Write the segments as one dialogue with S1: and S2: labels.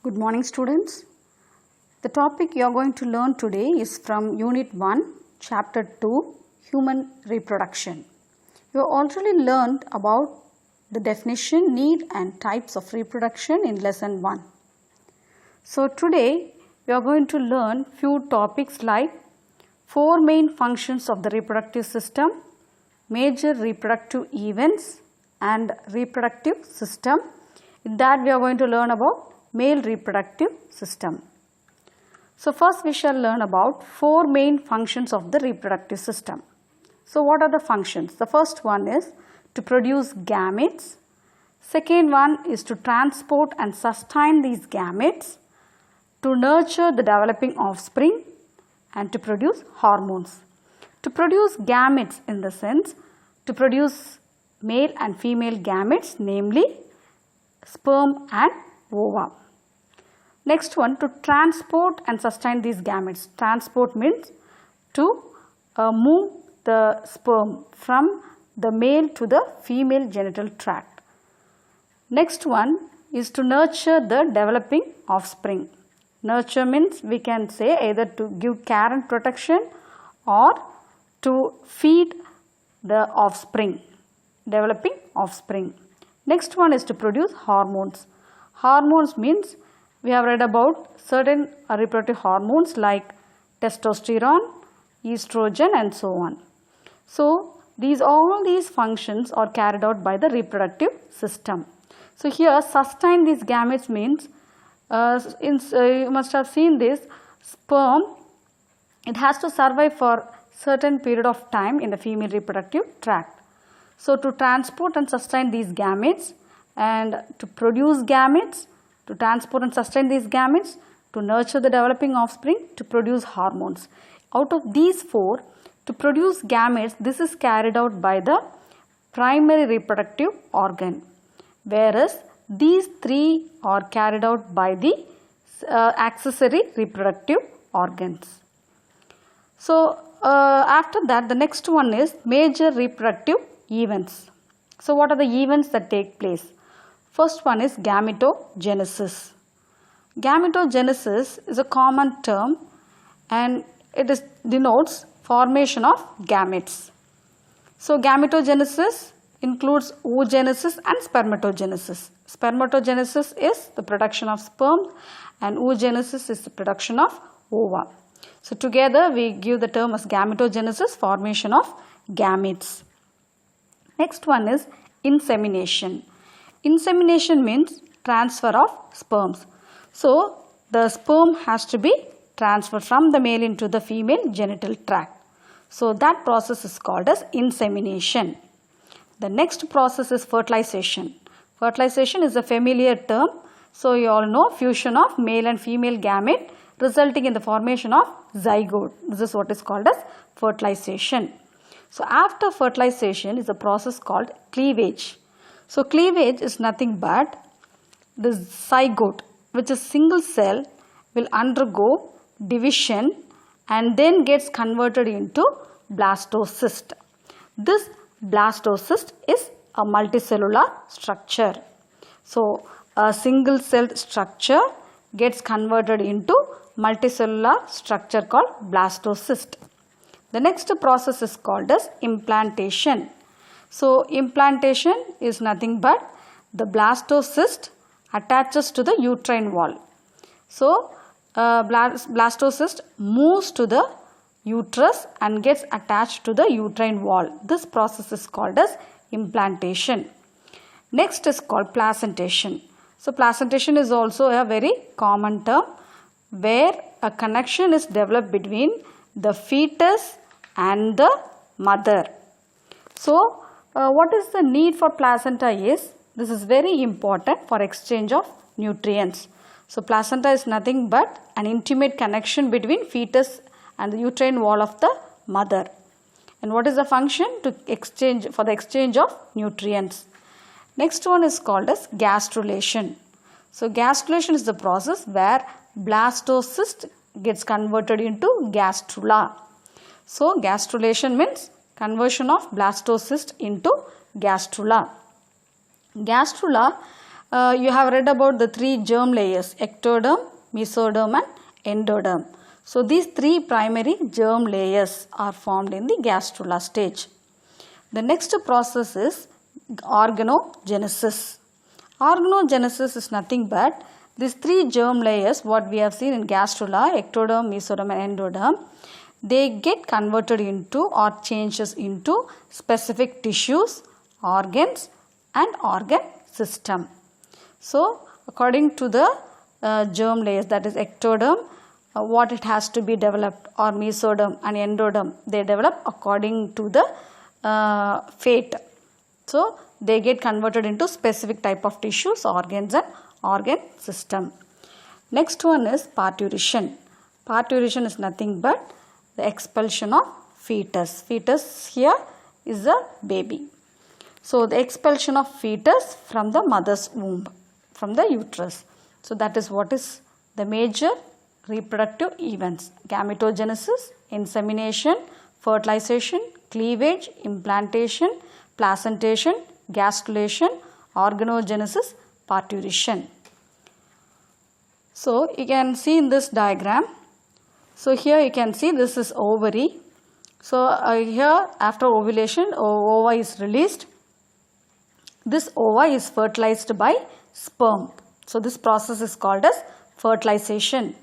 S1: Good morning, students. The topic you are going to learn today is from Unit 1, Chapter 2, Human Reproduction. You have already learned about the definition, need and types of reproduction in Lesson 1. So today we are going to learn few topics like 4 main functions of the reproductive system, major reproductive events and reproductive system. In that we are going to learn about male reproductive system. So first we shall learn about 4 main functions of the reproductive system. So what are the functions? The first one is to produce gametes. Second one is to transport and sustain these gametes, to nurture the developing offspring and to produce hormones. To produce gametes in the sense to produce male and female gametes, namely sperm and ova. Next one, to transport and sustain these gametes. Transport means to move the sperm from the male to the female genital tract. Next one is to nurture the developing offspring. Nurture means we can say either to give care and protection or to feed the offspring, developing offspring. Next one is to produce hormones. Hormones means we have read about certain reproductive hormones like testosterone, estrogen and so on. So all these functions are carried out by the reproductive system. So here sustain these gametes means you must have seen this sperm, it has to survive for certain period of time in the female reproductive tract. So to transport and sustain these gametes and to produce gametes, to transport and sustain these gametes, to nurture the developing offspring, to produce hormones. Out of these 4, to produce gametes, this is carried out by the primary reproductive organ, whereas these 3 are carried out by the accessory reproductive organs. So after that, the next one is major reproductive events. So what are the events that take place? First one is gametogenesis. Gametogenesis is a common term and it denotes formation of gametes. So gametogenesis includes oogenesis and spermatogenesis. Spermatogenesis is the production of sperm and oogenesis is the production of ova. So together we give the term as gametogenesis, formation of gametes. Next one is insemination. Insemination means transfer of sperms. So the sperm has to be transferred from the male into the female genital tract. So that process is called as insemination. The next process is fertilization. Fertilization is a familiar term. So you all know fusion of male and female gamete resulting in the formation of zygote. This is what is called as fertilization. So after fertilization is a process called cleavage. So cleavage is nothing but the zygote, which is single cell, will undergo division and then gets converted into blastocyst. This blastocyst is a multicellular structure. So a single cell structure gets converted into multicellular structure called blastocyst. The next process is called as implantation. So implantation is nothing but the blastocyst attaches to the uterine wall. So blastocyst moves to the uterus and gets attached to the uterine wall. This process is called as implantation. Next is called placentation. So placentation is also a very common term where a connection is developed between the fetus and the mother. So what is the need for placenta is, this is very important for exchange of nutrients. So placenta is nothing but an intimate connection between fetus and the uterine wall of the mother. And what is the function? For the exchange of nutrients. Next one is called as gastrulation. So gastrulation is the process where blastocyst gets converted into gastrula. So gastrulation means conversion of blastocyst into gastrula. Gastrula you have read about the three germ layers, ectoderm, mesoderm and endoderm. So these three primary germ layers are formed in the gastrula stage. The next process is organogenesis. Organogenesis is nothing but these three germ layers what we have seen in gastrula, ectoderm, mesoderm and endoderm, they get converted into or changes into specific tissues, organs and organ system. So according to the germ layers, that is ectoderm, what it has to be developed, or mesoderm and endoderm, they develop according to the fate. So they get converted into specific type of tissues, organs and organ system. Next one is parturition. Parturition is nothing but the expulsion of fetus. Fetus here is a baby. So the expulsion of fetus from the mother's womb, from the uterus. So that is what is the major reproductive events: gametogenesis, insemination, fertilization, cleavage, implantation, placentation, gastrulation, organogenesis, parturition. So you can see in this diagram, so here you can see this is ovary. So here after ovulation, ova is released. This ova is fertilized by sperm. So this process is called as fertilization.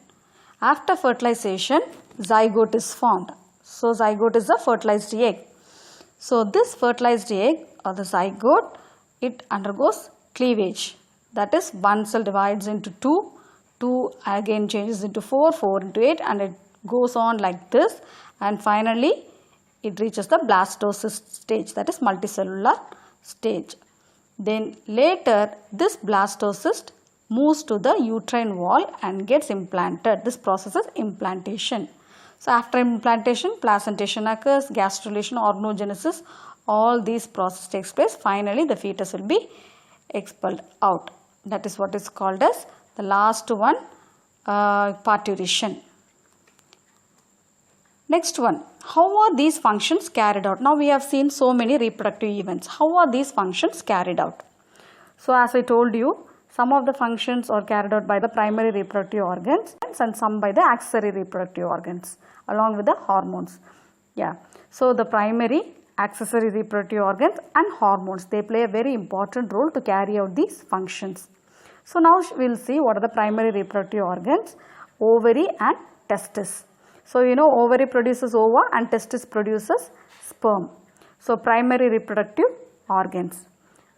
S1: After fertilization, zygote is formed. So zygote is a fertilized egg. So this fertilized egg or the zygote, it undergoes cleavage. That is, one cell divides into 2, 2 again changes into 4, 4 into 8, and it goes on like this, and finally it reaches the blastocyst stage, that is multicellular stage. Then later this blastocyst moves to the uterine wall and gets implanted. This process is implantation. So after implantation, placentation occurs, gastrulation, organogenesis, all these processes takes place. Finally the fetus will be expelled out. That is what is called as the last one, parturition. Next one, how are these functions carried out? Now we have seen so many reproductive events. How are these functions carried out? So as I told you, some of the functions are carried out by the primary reproductive organs and some by the accessory reproductive organs along with the hormones. Yeah. So the primary, accessory reproductive organs and hormones, they play a very important role to carry out these functions. So now we will see what are the primary reproductive organs: ovary and testis. So you know ovary produces ova and testis produces sperm. So primary reproductive organs.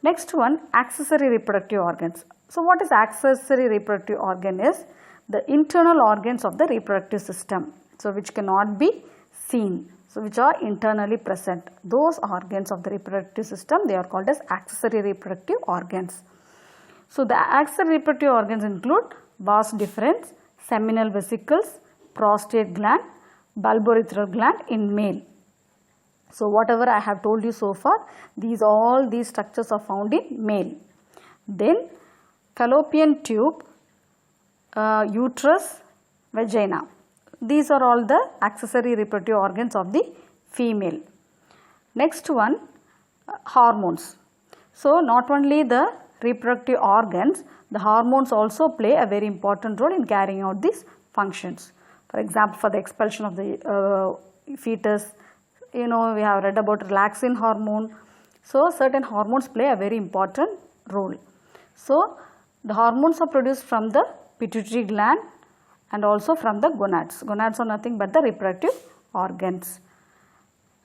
S1: Next one, accessory reproductive organs. So what is accessory reproductive organ is the internal organs of the reproductive system. So which cannot be seen. So which are internally present. Those organs of the reproductive system, they are called as accessory reproductive organs. So the accessory reproductive organs include vas deferens, seminal vesicles, prostate gland, bulbourethral gland in male. So whatever I have told you so far, all these structures are found in male. Then fallopian tube, uterus, vagina. These are all the accessory reproductive organs of the female. Next one, hormones. So not only the reproductive organs, the hormones also play a very important role in carrying out these functions. For example, for the expulsion of the fetus, you know, we have read about relaxin hormone. So certain hormones play a very important role. So the hormones are produced from the pituitary gland and also from the gonads. Gonads are nothing but the reproductive organs.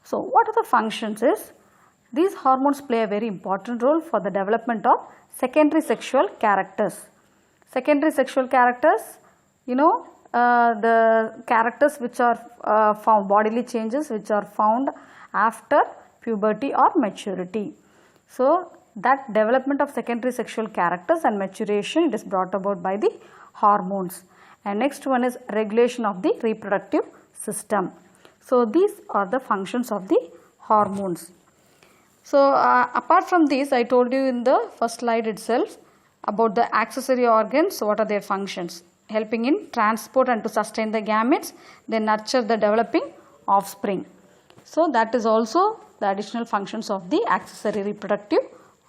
S1: So what are the functions is, these hormones play a very important role for the development of secondary sexual characters. Secondary sexual characters, you know, the characters which are found, bodily changes which are found after puberty or maturity. So that development of secondary sexual characters and maturation, it is brought about by the hormones. And next one is regulation of the reproductive system. So these are the functions of the hormones. So apart from these, I told you in the first slide itself about the accessory organs. So what are their functions? Helping in transport and to sustain the gametes, they nurture the developing offspring. So that is also the additional functions of the accessory reproductive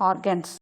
S1: organs.